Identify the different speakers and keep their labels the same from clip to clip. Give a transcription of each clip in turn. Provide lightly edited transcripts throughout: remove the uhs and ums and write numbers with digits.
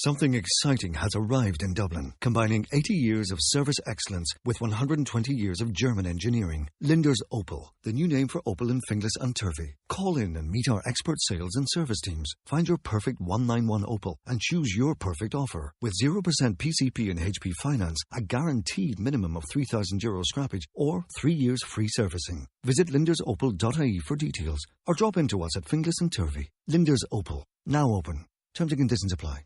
Speaker 1: Something exciting has arrived in Dublin, combining 80 years of service excellence with 120 years of German engineering. Linder's Opel, the new name for Opel in Finglas and Turvey. Call in and meet our expert sales and service teams. Find your perfect 191 Opel and choose your perfect offer. With 0% PCP and HP finance, a guaranteed minimum of €3,000 scrappage or 3 years free servicing. Visit lindersopel.ie for details or drop into us at Finglas and Turvey. Linder's Opel, now open. Terms and conditions apply.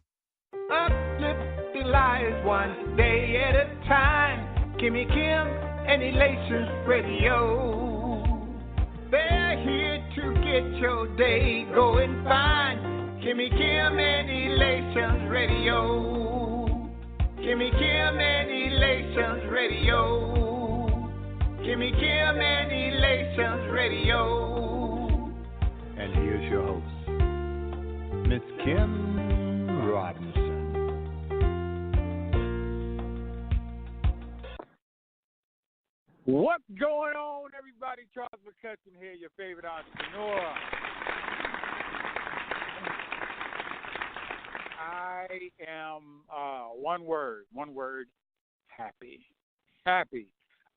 Speaker 2: Uplift the lives one day at a time. Kimmy Kim and Elations Radio. They're here to get your day going fine. Kimmy Kim and Elations Radio. Kimmy Kim and Elations Radio. Kimmy Kim and Elations Radio.
Speaker 3: And here's your host, Miss Kim Robinson. What's going on, everybody? Charles McCutchen here, your favorite entrepreneur. I am one word, happy. Happy.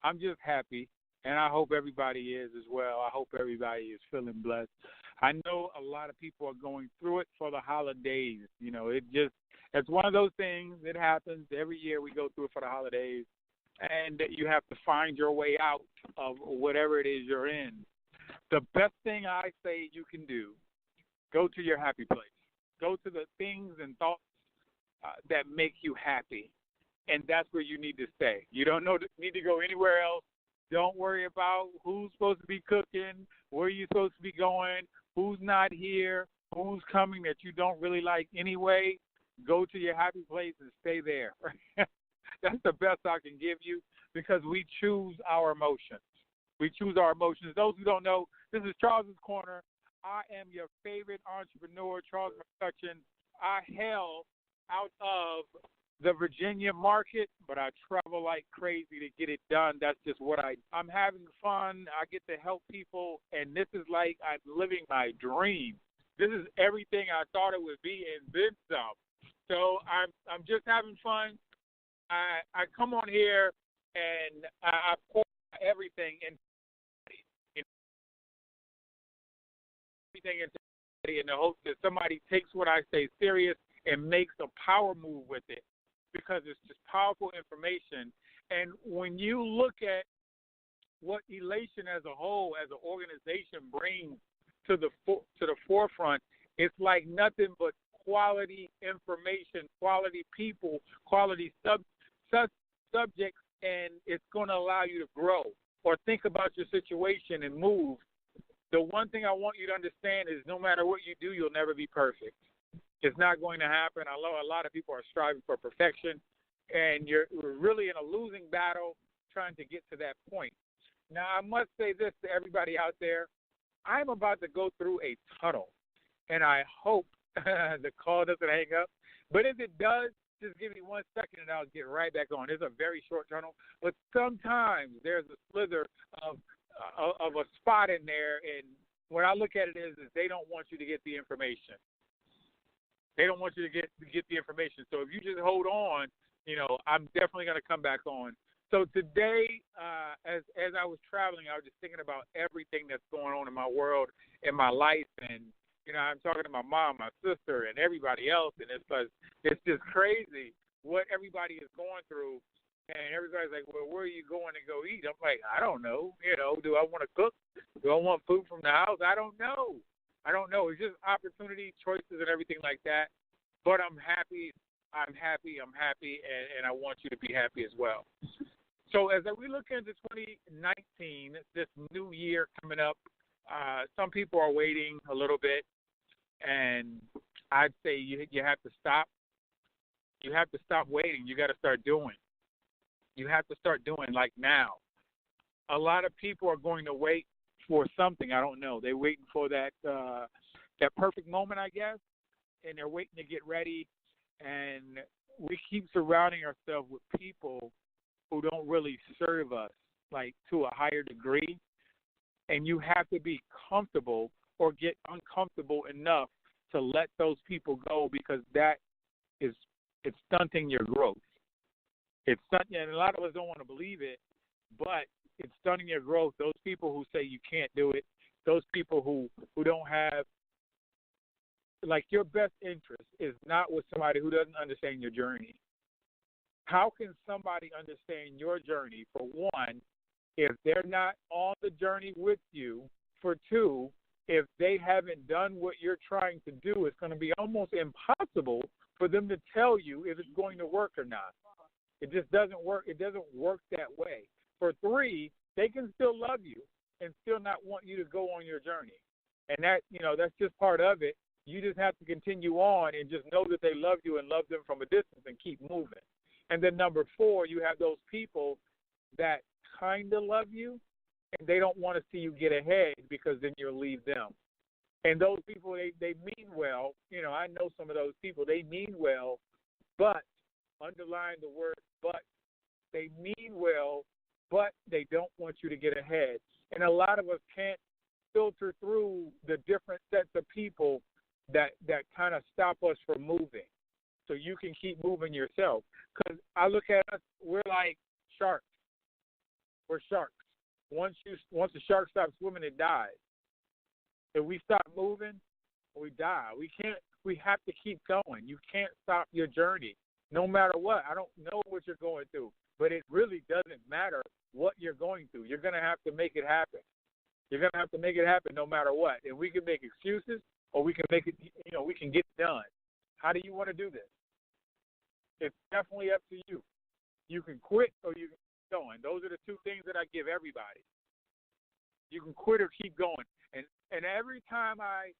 Speaker 3: I'm just happy, and I hope everybody is as well. I hope everybody is feeling blessed. I know a lot of people are going through it for the holidays. You know, it's one of those things. It happens every year. We go through it for the holidays. And you have to find your way out of whatever it is you're in. The best thing I say you can do, go to your happy place. Go to the things and thoughts that make you happy, and that's where you need to stay. You don't need to go anywhere else. Don't worry about who's supposed to be cooking, where you're supposed to be going, who's not here, who's coming that you don't really like anyway. Go to your happy place and stay there. That's the best I can give you because we choose our emotions. We choose our emotions. Those who don't know, this is Charles's Corner. I am your favorite entrepreneur, Charles McCutchen. I hail out of the Virginia market, but I travel like crazy to get it done. That's just what I'm having fun. I get to help people, and this is like I'm living my dream. This is everything I thought it would be and then some. So I'm just having fun. I come on here and I pour everything into in the hope that somebody takes what I say serious and makes a power move with it because it's just powerful information. And when you look at what Elation as a whole, as an organization, brings to the forefront, it's like nothing but quality information, quality people, quality subjects, and it's going to allow you to grow or think about your situation and move. The one thing I want you to understand is no matter what you do, you'll never be perfect. It's not going to happen. I know a lot of people are striving for perfection, and we're really in a losing battle trying to get to that point. Now, I must say this to everybody out there. I'm about to go through a tunnel, and I hope the call doesn't hang up. But if it does, just give me 1 second and I'll get right back on. It's a very short tunnel, but sometimes there's a slither of a spot in there, and what I look at it is they don't want you to get the information. They don't want you to get the information. So if you just hold on, I'm definitely going to come back on. So today, as I was traveling, I was just thinking about everything that's going on in my world, in my life, and I'm talking to my mom, my sister, and everybody else, and it's just crazy what everybody is going through. And everybody's like, well, where are you going to go eat? I'm like, I don't know. Do I want to cook? Do I want food from the house? I don't know. It's just opportunity, choices, and everything like that. But I'm happy. And I want you to be happy as well. So as we look into 2019, this new year coming up, some people are waiting a little bit, and I'd say you have to stop. You have to stop waiting. You got to start doing. You have to start doing like now. A lot of people are going to wait for something. I don't know. They're waiting for that perfect moment, I guess, and they're waiting to get ready. And we keep surrounding ourselves with people who don't really serve us, like to a higher degree. And you have to be comfortable or get uncomfortable enough to let those people go because that is it's stunting your growth. It's stunting, and a lot of us don't want to believe it, but it's stunting your growth. Those people who say you can't do it, those people who don't have, like, your best interest is not with somebody who doesn't understand your journey. How can somebody understand your journey, for one, if they're not on the journey with you? For two, if they haven't done what you're trying to do, it's going to be almost impossible for them to tell you if it's going to work or not. It just doesn't work. It doesn't work that way. For three, they can still love you and still not want you to go on your journey. And that, that's just part of it. You just have to continue on and just know that they love you and love them from a distance and keep moving. And then number four, you have those people that kind of love you and they don't want to see you get ahead because then you'll leave them. And those people, they mean well. I know some of those people, they mean well, but, underline the word but, they mean well, but they don't want you to get ahead. And a lot of us can't filter through the different sets of people that kind of stop us from moving, so you can keep moving yourself. Because I look at us, we're like sharks. We're sharks. Once the shark stops swimming, it dies. If we stop moving, we die. We have to keep going. You can't stop your journey, no matter what. I don't know what you're going through, but it really doesn't matter what you're going through. You're going to have to make it happen. You're going to have to make it happen no matter what. And we can make excuses, or we can make it, we can get it done. How do you want to do this? It's definitely up to you. You can quit or you can keep going. Those are the two things that I give everybody. You can quit or keep going. And every time I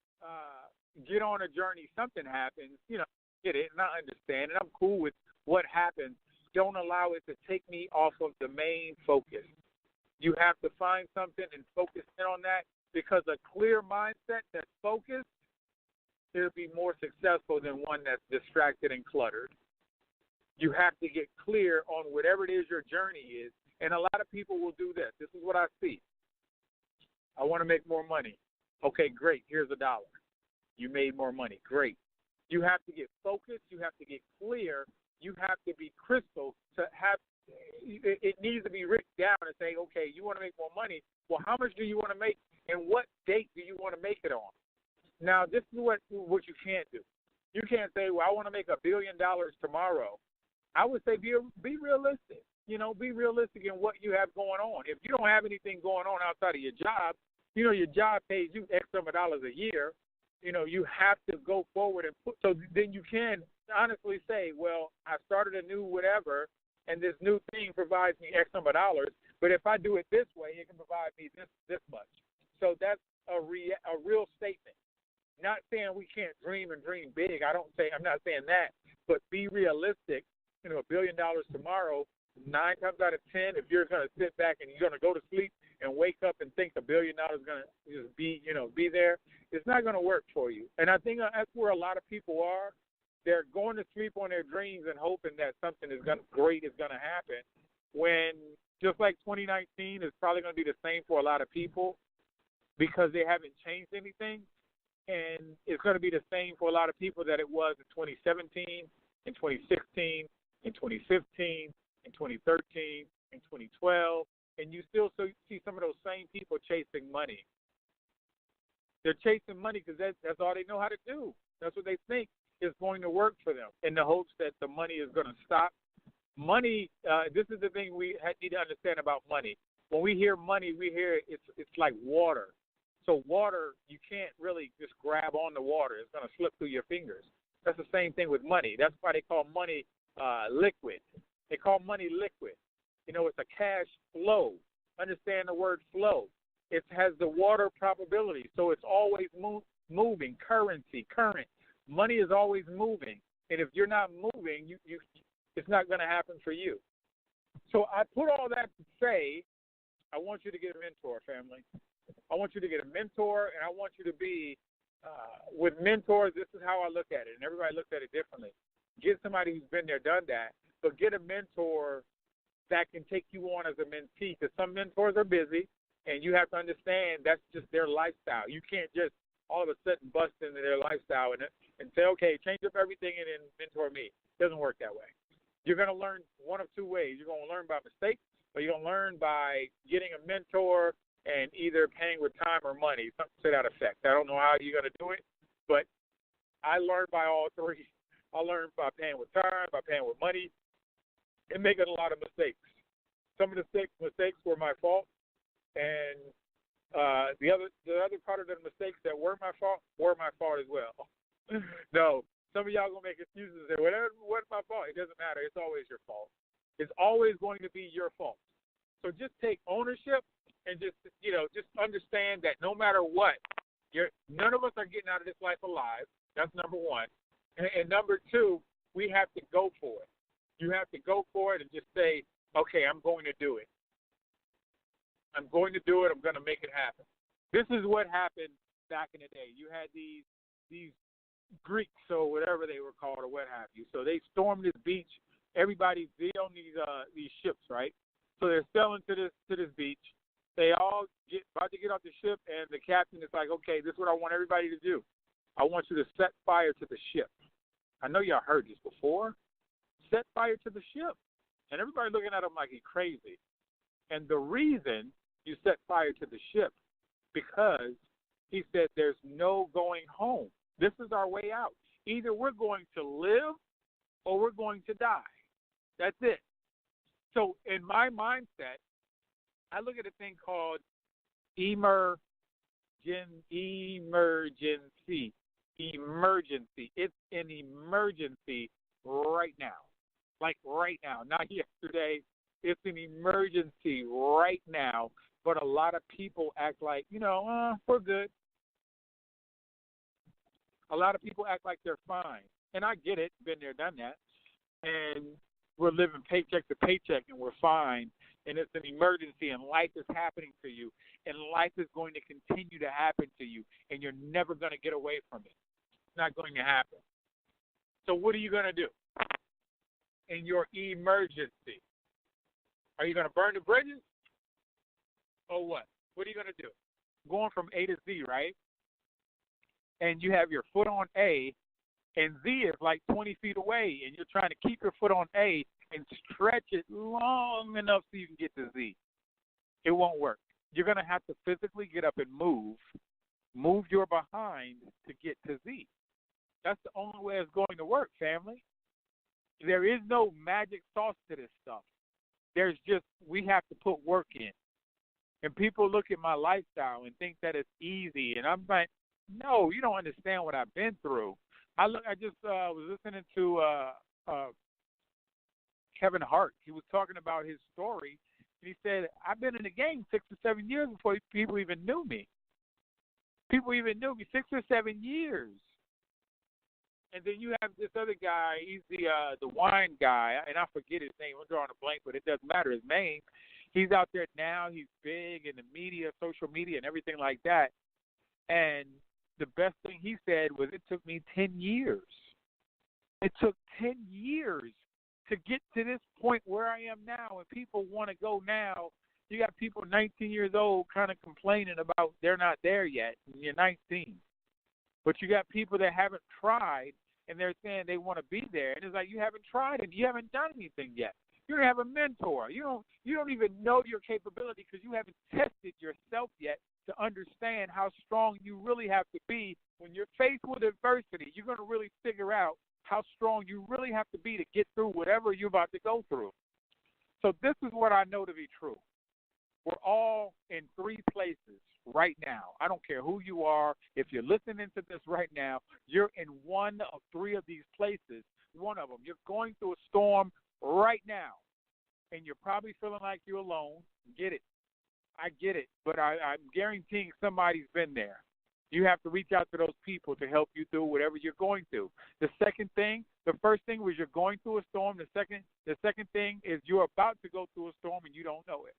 Speaker 3: get on a journey, something happens, get it, and I understand, and I'm cool with what happens. Don't allow it to take me off of the main focus. You have to find something and focus in on that, because a clear mindset that's focused, it'll be more successful than one that's distracted and cluttered. You have to get clear on whatever it is your journey is, and a lot of people will do this. This is what I see. I want to make more money. Okay, great. Here's $1. You made more money. Great. You have to get focused. You have to get clear. You have to be crystal to have it needs to be written down and say, okay, you want to make more money. Well, how much do you want to make, and what date do you want to make it on? Now, this is what you can't do. You can't say, well, I want to make $1 billion tomorrow. I would say be realistic. Be realistic in what you have going on. If you don't have anything going on outside of your job, your job pays you X number of dollars a year. You have to go forward and so then you can honestly say, well, I started a new whatever, and this new thing provides me X number of dollars, but if I do it this way, it can provide me this much. So that's a real statement. Not saying we can't dream and dream big. I'm not saying that, but be realistic. $1 billion tomorrow, 9 times out of 10, if you're going to sit back and you're going to go to sleep and wake up and think $1 billion is going to just be there, it's not going to work for you. And I think that's where a lot of people are. They're going to sleep on their dreams and hoping that something great is going to happen, when just like 2019 is probably going to be the same for a lot of people, because they haven't changed anything. And it's going to be the same for a lot of people that it was in 2017, in 2016, in 2015, in 2013, in 2012, and you still see some of those same people chasing money. They're chasing money because that's all they know how to do. That's what they think is going to work for them, in the hopes that the money is going to stop. Money, this is the thing we need to understand about money. When we hear money, we hear it's like water. So water, you can't really just grab on the water. It's going to slip through your fingers. That's the same thing with money. That's why they call money liquid. They call money liquid. It's a cash flow. Understand the word flow. It has the water probability, so it's always moving. Currency, current. Money is always moving, and if you're not moving, it's not going to happen for you. So I put all that to say, I want you to get a mentor, family. I want you to get a mentor, and I want you to be with mentors. This is how I look at it, and everybody looks at it differently. Get somebody who's been there, done that, but get a mentor that can take you on as a mentee, because some mentors are busy, and you have to understand that's just their lifestyle. You can't just all of a sudden bust into their lifestyle and say, okay, change up everything and then mentor me. It doesn't work that way. You're going to learn one of two ways. You're going to learn by mistakes, or you're going to learn by getting a mentor and either paying with time or money, something to that effect. I don't know how you're going to do it, but I learned by all three. I learned by paying with time, by paying with money, and making a lot of mistakes. Some of the mistakes were my fault, and the other part of the mistakes that were my fault as well. No, some of y'all gonna make excuses and say, what's my fault? It doesn't matter. It's always your fault. It's always going to be your fault. So just take ownership and just understand that no matter what, none of us are getting out of this life alive. That's number one. And number two, we have to go for it. You have to go for it and just say, okay, I'm going to do it. I'm going to do it. I'm going to make it happen. This is what happened back in the day. You had these Greeks or whatever they were called or what have you. So they stormed this beach. Everybody's on these ships, right? So they're sailing to this beach. They all about to get off the ship, and the captain is like, okay, this is what I want everybody to do. I want you to set fire to the ship. I know y'all heard this before. Set fire to the ship. And everybody looking at him like he's crazy. And the reason you set fire to the ship, because he said there's no going home. This is our way out. Either we're going to live or we're going to die. That's it. So in my mindset, I look at a thing called emergency. It's an emergency right now. Like right now, not yesterday. It's an emergency right now. But a lot of people act like, we're good. A lot of people act like they're fine. And I get it. Been there, done that. And we're living paycheck to paycheck and we're fine. And it's an emergency and life is happening to you. And life is going to continue to happen to you. And you're never going to get away from it. It's not going to happen. So what are you going to do in your emergency? Are you going to burn the bridges? Or what? What are you going to do? Going from A to Z, right? And you have your foot on A, and Z is like 20 feet away, and you're trying to keep your foot on A and stretch it long enough so you can get to Z. It won't work. You're going to have to physically get up and move your behind to get to Z. That's the only way it's going to work, family. There is no magic sauce to this stuff. There's just, we have to put work in. And people look at my lifestyle and think that it's easy. And I'm like, no, you don't understand what I've been through. I just was listening to Kevin Hart. He was talking about his story. And he said, I've been in the game 6 or 7 years before people even knew me. People even knew me 6 or 7 years. And then you have this other guy. He's the wine guy, and I forget his name. I'm drawing a blank, but it doesn't matter his name. He's out there now. He's big in the media, social media, and everything like that. And the best thing he said was, it took me 10 years. It took 10 years to get to this point where I am now, and people want to go now. You got people 19 years old kind of complaining about they're not there yet, and you're 19. But you got people that haven't tried, and they're saying they want to be there. And it's like, you haven't tried it. You haven't done anything yet. You don't have a mentor. You don't even know your capability because you haven't tested yourself yet to understand how strong you really have to be. When you're faced with adversity, you're going to really figure out how strong you really have to be to get through whatever you're about to go through. So this is what I know to be true. We're all in 3 places right now. I don't care who you are. If you're listening to this right now, you're in one of 3 of these places. One of them. You're going through a storm right now, and you're probably feeling like you're alone. Get it. I get it, but I'm guaranteeing somebody's been there. You have to reach out to those people to help you through whatever you're going through. The first thing was you're going through a storm. The second thing is you're about to go through a storm and you don't know it.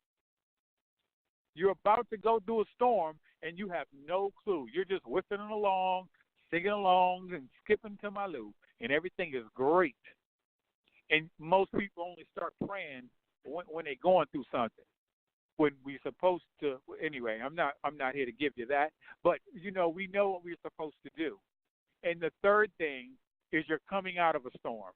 Speaker 3: You're about to go through a storm and you have no clue. You're just whistling along, singing along, and skipping to my loo, and everything is great. And most people only start praying when they're going through something. when we're supposed to. Anyway, I'm not here to give you that, but we know what we're supposed to do. And the third thing is you're coming out of a storm.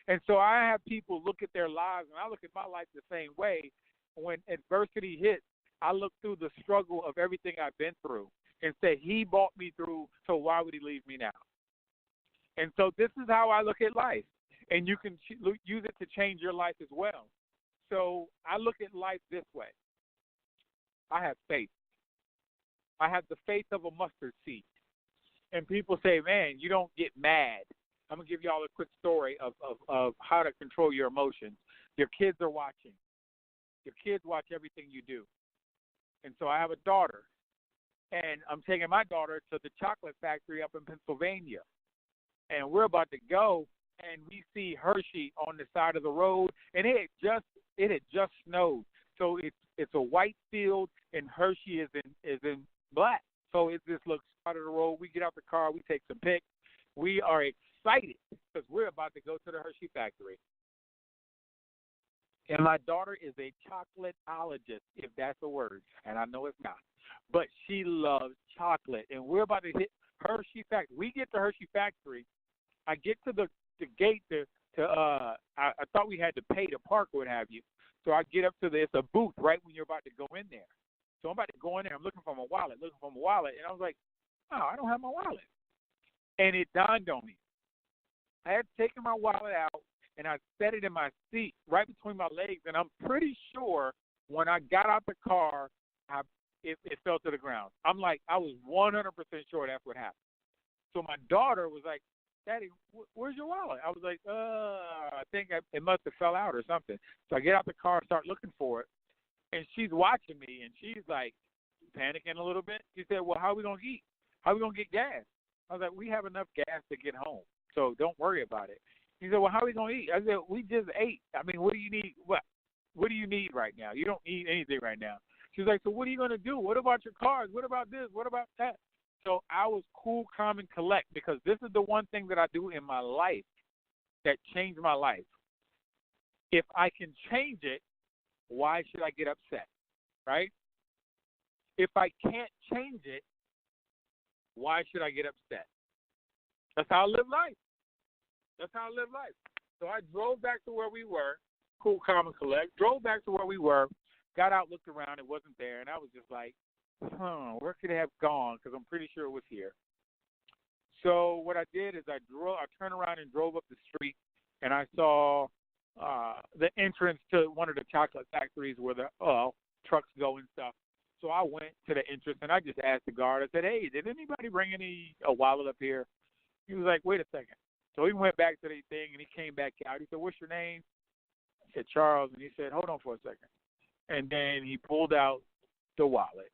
Speaker 3: And so I have people look at their lives, and I look at my life the same way. When adversity hits, I look through the struggle of everything I've been through and say, he brought me through, so why would he leave me now? And so this is how I look at life. And you can use it to change your life as well. So I look at life this way. I have faith. I have the faith of a mustard seed. And people say, man, you don't get mad. I'm going to give you all a quick story of how to control your emotions. Your kids are watching. Your kids watch everything you do. And so I have a daughter. And I'm taking my daughter to the chocolate factory up in Pennsylvania. And we're about to go, and we see Hershey on the side of the road, and it had just snowed. So it's a white field, and Hershey is in black. So it just looks out of the road. We get out the car, we take some pics. We are excited because we're about to go to the Hershey factory. And my daughter is a chocolate-ologist, if that's a word, and I know it's not. But she loves chocolate, and we're about to hit Hershey factory. We get to Hershey factory. I get to the gate I thought we had to pay to park or what have you. So I get up to it's a booth right when you're about to go in there. So I'm about to go in there. I'm looking for my wallet, and I was like, oh, I don't have my wallet. And it dawned on me. I had taken my wallet out, and I set it in my seat right between my legs, and I'm pretty sure when I got out the car, it fell to the ground. I'm like, I was 100% sure that's what happened. So my daughter was like, Daddy, where's your wallet? I was like, I think it must have fell out or something. So I get out the car and start looking for it, and she's watching me, and she's like panicking a little bit. She said, well, how are we going to eat? How are we going to get gas? I was like, we have enough gas to get home, so don't worry about it. He said, well, how are we going to eat? I said, we just ate. I mean, what do you need? What do you need right now? You don't need anything right now. She's like, so what are you going to do? What about your cars? What about this? What about that? So I was cool, calm, and collect because this is the one thing that I do in my life that changed my life. If I can change it, why should I get upset, right? If I can't change it, why should I get upset? That's how I live life. So I drove back to where we were, cool, calm, and collect, drove back to where we were, got out, looked around, it wasn't there, and I was just like, where could it have gone? Because I'm pretty sure it was here. So what I did is I turned around and drove up the street, and I saw the entrance to one of the chocolate factories where the trucks go and stuff. So I went to the entrance, and I just asked the guard. I said, hey, did anybody bring a wallet up here? He was like, wait a second. So he went back to the thing, and he came back out. He said, what's your name? I said, Charles. And he said, hold on for a second. And then he pulled out the wallet.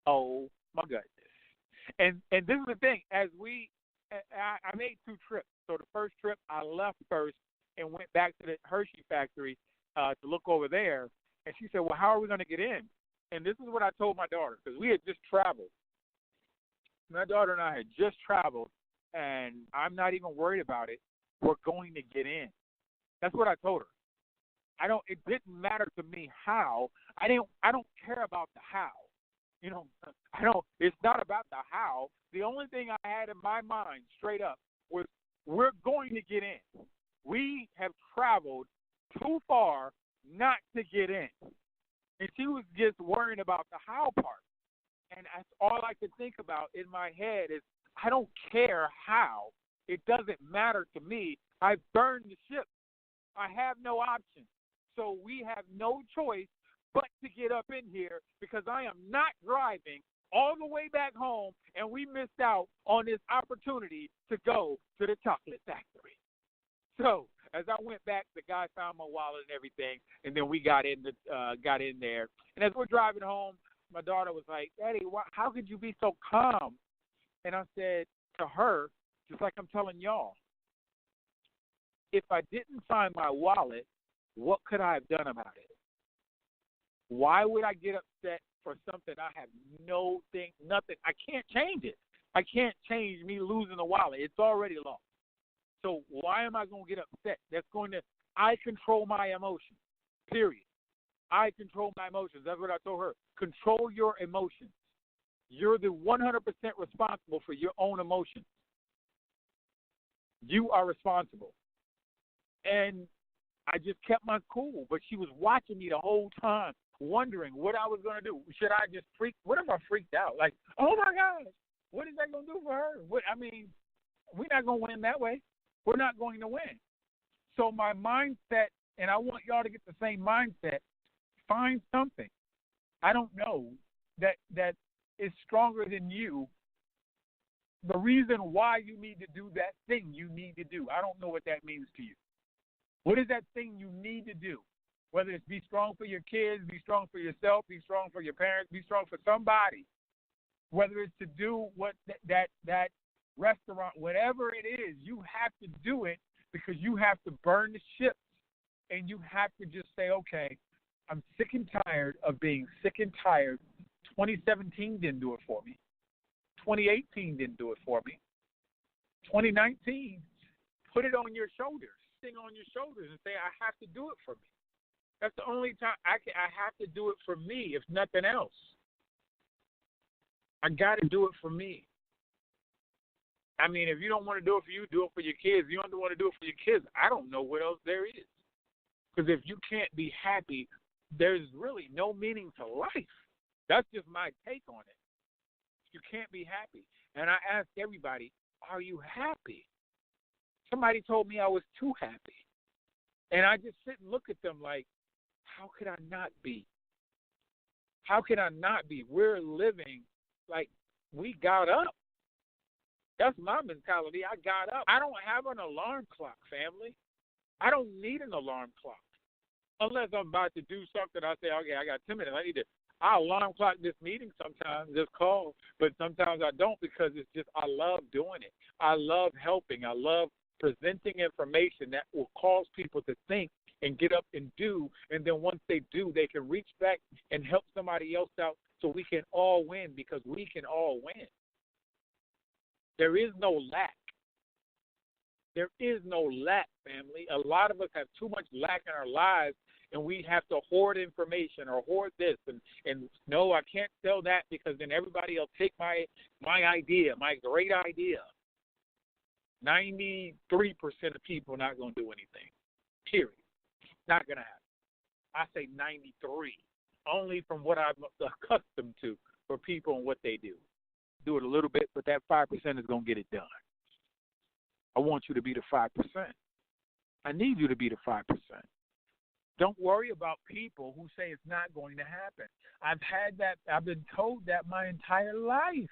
Speaker 3: Oh, my goodness. And this is the thing. I made 2 trips. So the first trip, I left first and went back to the Hershey factory to look over there. And she said, well, how are we going to get in? And this is what I told my daughter, because we had just traveled. My daughter and I had just traveled, and I'm not even worried about it. We're going to get in. That's what I told her. It didn't matter to me how. I don't care about the how. It's not about the how. The only thing I had in my mind straight up was we're going to get in. We have traveled too far not to get in. And she was just worrying about the how part. And that's all I could think about in my head is I don't care how. It doesn't matter to me. I've burned the ship. I have no option. So we have no choice but to get up in here because I am not driving all the way back home, and we missed out on this opportunity to go to the chocolate factory. So as I went back, the guy found my wallet and everything, and then we got in there. And as we're driving home, my daughter was like, Daddy, how could you be so calm? And I said to her, just like I'm telling y'all, if I didn't find my wallet, what could I have done about it? Why would I get upset for something I have nothing? I can't change it. I can't change me losing the wallet. It's already lost. So why am I going to get upset? I control my emotions, period. I control my emotions. That's what I told her. Control your emotions. You're the 100% responsible for your own emotions. You are responsible. And I just kept my cool, but she was watching me the whole time, wondering what I was going to do. Should I just freak? What if I freaked out? Like, oh, my gosh, what is that going to do for her? We're not going to win that way. We're not going to win. So my mindset, and I want y'all to get the same mindset, find something, I don't know, that is stronger than you. The reason why you need to do that thing you need to do. I don't know what that means to you. What is that thing you need to do? Whether it's be strong for your kids, be strong for yourself, be strong for your parents, be strong for somebody. Whether it's to do what that restaurant, whatever it is, you have to do it because you have to burn the ships, and you have to just say, okay, I'm sick and tired of being sick and tired. 2017 didn't do it for me. 2018 didn't do it for me. 2019, put it on your shoulders. Thing on your shoulders and say, I have to do it for me. That's the only time I have to do it for me, if nothing else. I got to do it for me. I mean, if you don't want to do it for you, do it for your kids. If you don't want to do it for your kids, I don't know what else there is. Because if you can't be happy, there's really no meaning to life. That's just my take on it. You can't be happy. And I ask everybody, are you happy? Somebody told me I was too happy. And I just sit and look at them like, how could I not be? How could I not be? We're living like we got up. That's my mentality. I got up. I don't have an alarm clock, family. I don't need an alarm clock. Unless I'm about to do something, I say, okay, I got 10 minutes. I'll alarm clock this meeting sometimes, this call, but sometimes I don't because it's just I love doing it. I love helping. I love presenting information that will cause people to think and get up and do, and then once they do, they can reach back and help somebody else out so we can all win because we can all win. There is no lack. There is no lack, family. A lot of us have too much lack in our lives, and we have to hoard information or hoard this. And no, I can't sell that because then everybody will take my idea, my great idea. 93% of people are not going to do anything, period. Not going to happen. I say 93, only from what I'm accustomed to for people and what they do. Do it a little bit, but that 5% is going to get it done. I want you to be the 5%. I need you to be the 5%. Don't worry about people who say it's not going to happen. I've been told that my entire life.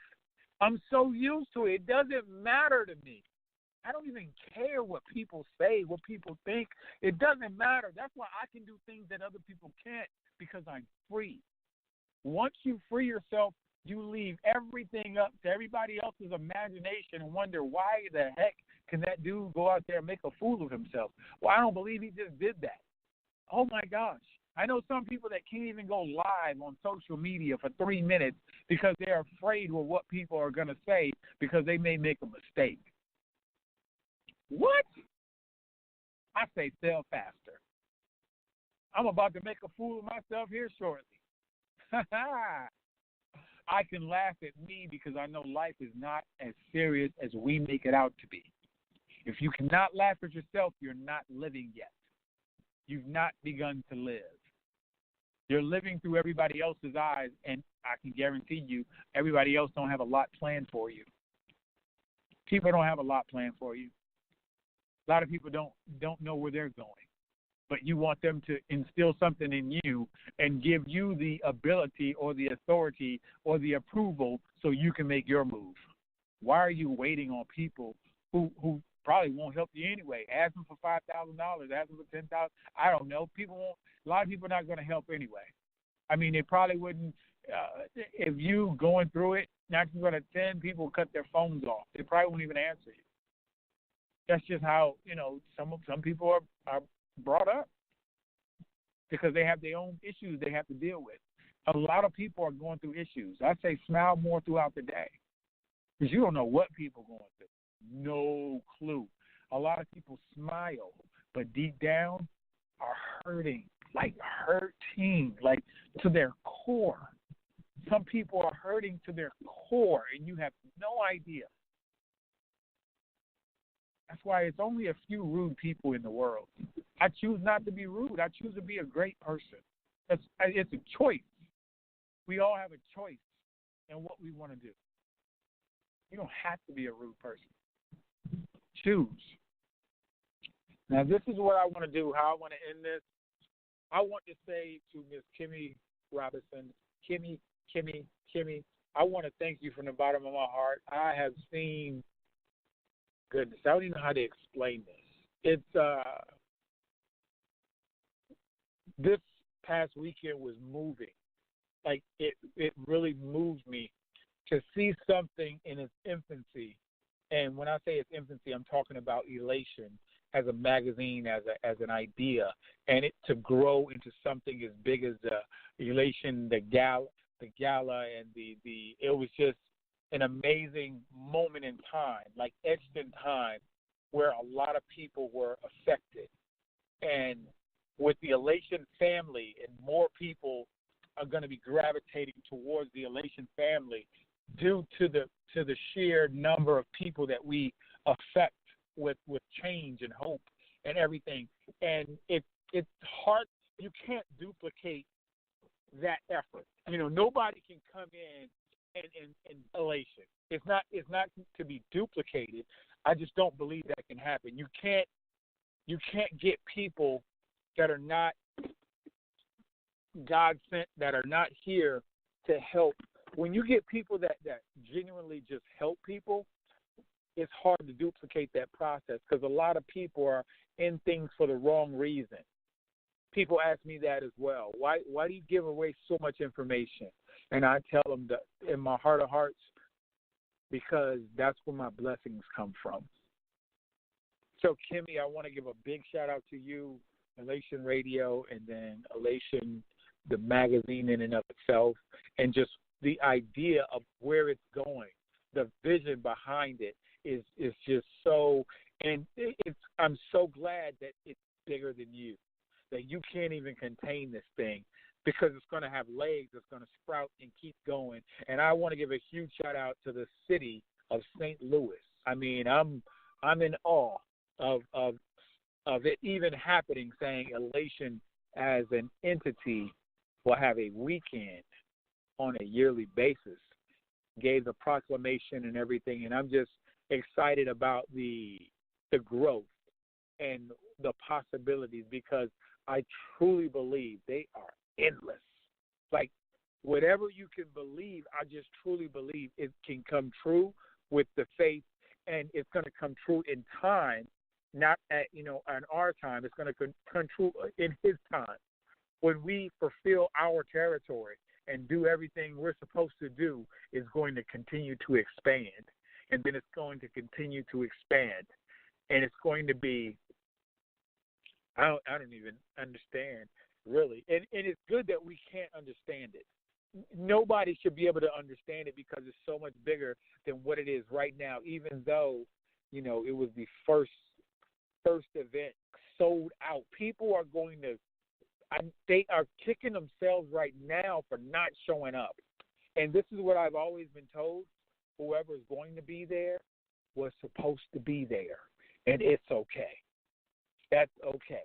Speaker 3: I'm so used to it. It doesn't matter to me. I don't even care what people say, what people think. It doesn't matter. That's why I can do things that other people can't because I'm free. Once you free yourself, you leave everything up to everybody else's imagination and wonder why the heck can that dude go out there and make a fool of himself? Well, I don't believe he just did that. Oh, my gosh. I know some people that can't even go live on social media for 3 minutes because they're afraid of what people are going to say because they may make a mistake. What? I say sell faster. I'm about to make a fool of myself here shortly. I can laugh at me because I know life is not as serious as we make it out to be. If you cannot laugh at yourself, you're not living yet. You've not begun to live. You're living through everybody else's eyes, and I can guarantee you everybody else don't have a lot planned for you. People don't have a lot planned for you. A lot of people don't know where they're going. But you want them to instill something in you and give you the ability or the authority or the approval so you can make your move. Why are you waiting on people who probably won't help you anyway? Ask them for $5,000, ask them for $10,000. I don't know. A lot of people are not going to help anyway. I mean, they probably wouldn't. If you going through it, not going to 10 people cut their phones off. They probably won't even answer you. That's just how, some people are brought up because they have their own issues they have to deal with. A lot of people are going through issues. I say smile more throughout the day because you don't know what people are going through. No clue. A lot of people smile, but deep down are hurting. like hurting, like to their core. Some people are hurting to their core, and you have no idea. That's why it's only a few rude people in the world. I choose not to be rude. I choose to be a great person. It's a choice. We all have a choice in what we want to do. You don't have to be a rude person. Choose. Now, this is what I want to do, how I want to end this. I want to say to Miss Kimmy Robinson, Kimmy, I want to thank you from the bottom of my heart. I have seen, goodness, I don't even know how to explain this. It's, this past weekend was moving. Like, it really moved me to see something in its infancy. And when I say its infancy, I'm talking about Elation as a magazine, as an idea, and it to grow into something as big as Elation, the gala, and the it was just an amazing moment in time, like etched in time, where a lot of people were affected. And with the Elation family, and more people are going to be gravitating towards the Elation family due to the sheer number of people that we affect with change and hope and everything. And it's hard. You can't duplicate that effort. You know, nobody can come in and Elation. It's not to be duplicated. I just don't believe that can happen. You can't get people that are not God sent, that are not here to help. When you get people that genuinely just help people, it's hard to duplicate that process, because a lot of people are in things for the wrong reason. People ask me that as well. Why do you give away so much information? And I tell them that in my heart of hearts, because that's where my blessings come from. So, Kimmy, I want to give a big shout out to you, Elation Radio, and then Elation, the magazine in and of itself, and just the idea of where it's going, the vision behind it is just so, and I'm so glad that it's bigger than you, that you can't even contain this thing, because it's going to have legs, it's going to sprout and keep going. And I want to give a huge shout out to the city of St. Louis. I mean, I'm in awe of it even happening, saying Elation as an entity will have a weekend on a yearly basis, gave the proclamation and everything, and I'm just excited about the growth and the possibilities, because I truly believe they are endless. Like, whatever you can believe, I just truly believe it can come true with the faith, and it's going to come true in time, not at in our time. It's going to come true in His time, when we fulfill our territory and do everything we're supposed to do. Is going to continue to expand, and then it's going to continue to expand, and it's going to be, I don't even understand, really. And it's good that we can't understand it. Nobody should be able to understand it, because it's so much bigger than what it is right now, even though, it was the first event sold out. People are going to, they are kicking themselves right now for not showing up. And this is what I've always been told: whoever is going to be there was supposed to be there, and it's okay. That's okay.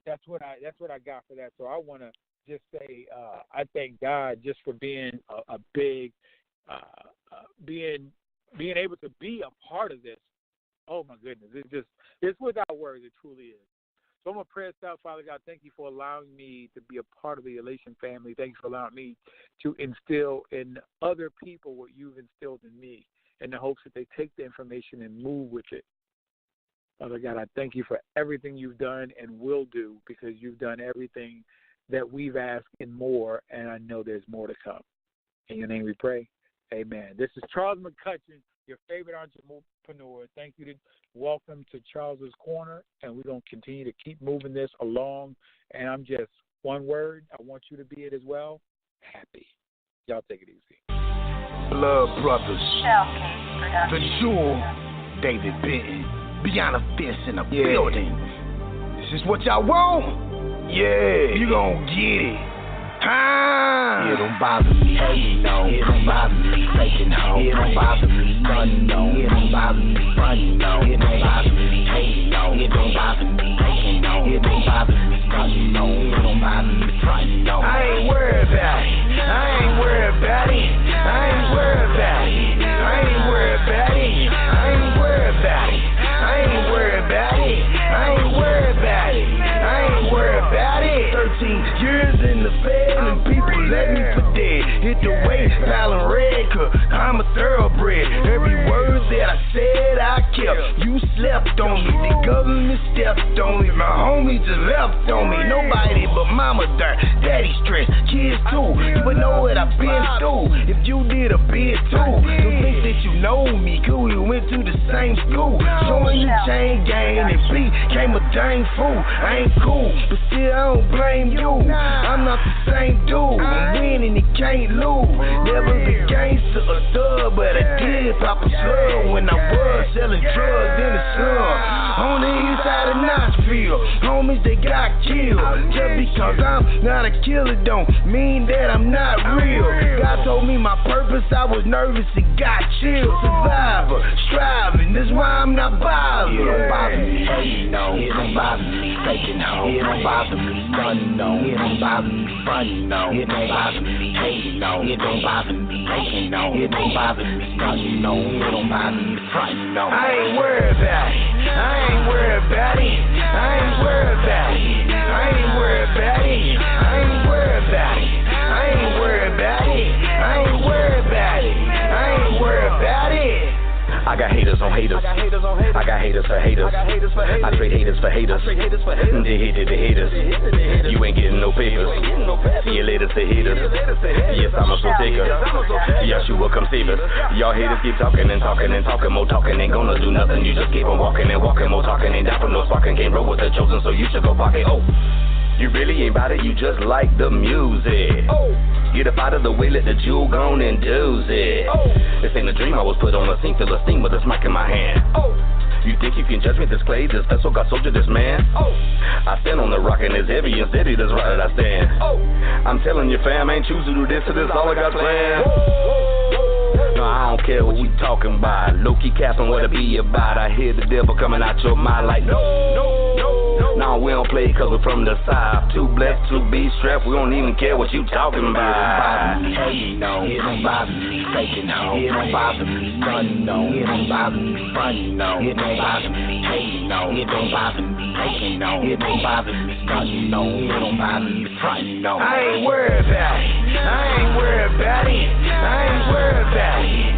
Speaker 3: That's what I got for that. So I want to just say I thank God just for being a big, being able to be a part of this. Oh my goodness, it's without words. It truly is. So I'm going to pray us out. Father God, thank you for allowing me to be a part of the Elation family. Thank you for allowing me to instill in other people what you've instilled in me, in the hopes that they take the information and move with it. Father God, I thank you for everything you've done and will do, because you've done everything that we've asked and more, and I know there's more to come. In your name we pray. Amen. This is Charles McCutchen, your favorite entrepreneur. Thank you. Welcome to Charles's Corner, and we're going to continue to keep moving this along. And I'm just, one word, I want you to be it as well: happy. Y'all take it easy.
Speaker 4: Blood Brothers, the Jewel, David Benton, Beyond a Fence in the building. This is what y'all want. Yeah, you gon' get it. It don't bother me, hating on. It don't bother me, faking home. It don't bother me, running on. It don't bother me, running on. It don't bother me, hating on. It don't bother me, faking on. It don't bother me, running on. It don't bother me, running on. I ain't worried about it. I ain't worried about it. I ain't worried about it. I ain't worried about it. I ain't worried about it. I ain't worried about it. I ain't worried about it. I ain't worried about it. 13 years in the bed and people let me for dead. Hit the weight, silent red, cause I'm a thoroughbred. Every word that I said I kept. You slept on me, the government stepped on me. My homies just left on me. Nobody but mama dirt, daddy stressed, kids too. But know what I've been through. If you did a bit too, don't think that you know me, cause we went to the same school. Showing you chain gang and B came a dang fool. I ain't cool, but still I don't blame you. I'm not the same dude. I'm winning, you can't lose. Never been gangster or thug, but I did pop a slug when I was selling drugs in the slum. On the east side of Knoxville, homies they got killed. Just because I'm not a killer don't mean that I'm not real. God told me my purpose, I was nervous and got chilled. Survivor, striving, that's why I'm not bothered. It don't bother me, hating on. It don't bother me, faking home. It don't bother me, running on. It don't bother me, running on. It don't bother me, hating on. It don't bother me, faking on. It don't bother me, running on. It don't bother me, fronting on. I ain't worried about it. I ain't worried about it. I ain't worried about it. I ain't worried about it. I ain't worried about it. I ain't worried about it. I ain't worried about it. I ain't worried about it.
Speaker 5: I got haters on haters. I got haters for haters. I trade haters for haters. They hated the haters. You ain't getting no papers. See you later to haters. Yes, I'm a full taker. Yeshua, come save us. Y'all haters keep talking and talking and talking. More talking ain't gonna do nothing. You just keep on walking and walking. More talking ain't down for no sparking. Can't roll with the chosen, so you should go pocket. Oh, you really ain't about it. You just like the music. Get up out of the way, let the jewel go on and do it. This ain't a dream, I was put on a scene, feel a steam with a smack in my hand. You think you can judge me, this clay, this vessel, got soldier, this man? I stand on the rock and it's heavy and steady, that's right that I stand. I'm telling you fam, I ain't choosing to do this, so this all I got planned. No, I don't care what you talking about. Low-key capping what it be about. I hear the devil coming out your mind like no. No, we don't play cause we're from the south. Too blessed to be strapped, we don't even care what you talking about. It don't bother me, hating on. It don't bother me, faking home. It don't bother me, running on. It don't bother me, running on. It don't bother me, hating on. It don't bother me, faking on. It don't bother me, running on. It don't bother me, fronting on. I ain't worried about it. I ain't worried about it. I ain't worried about it.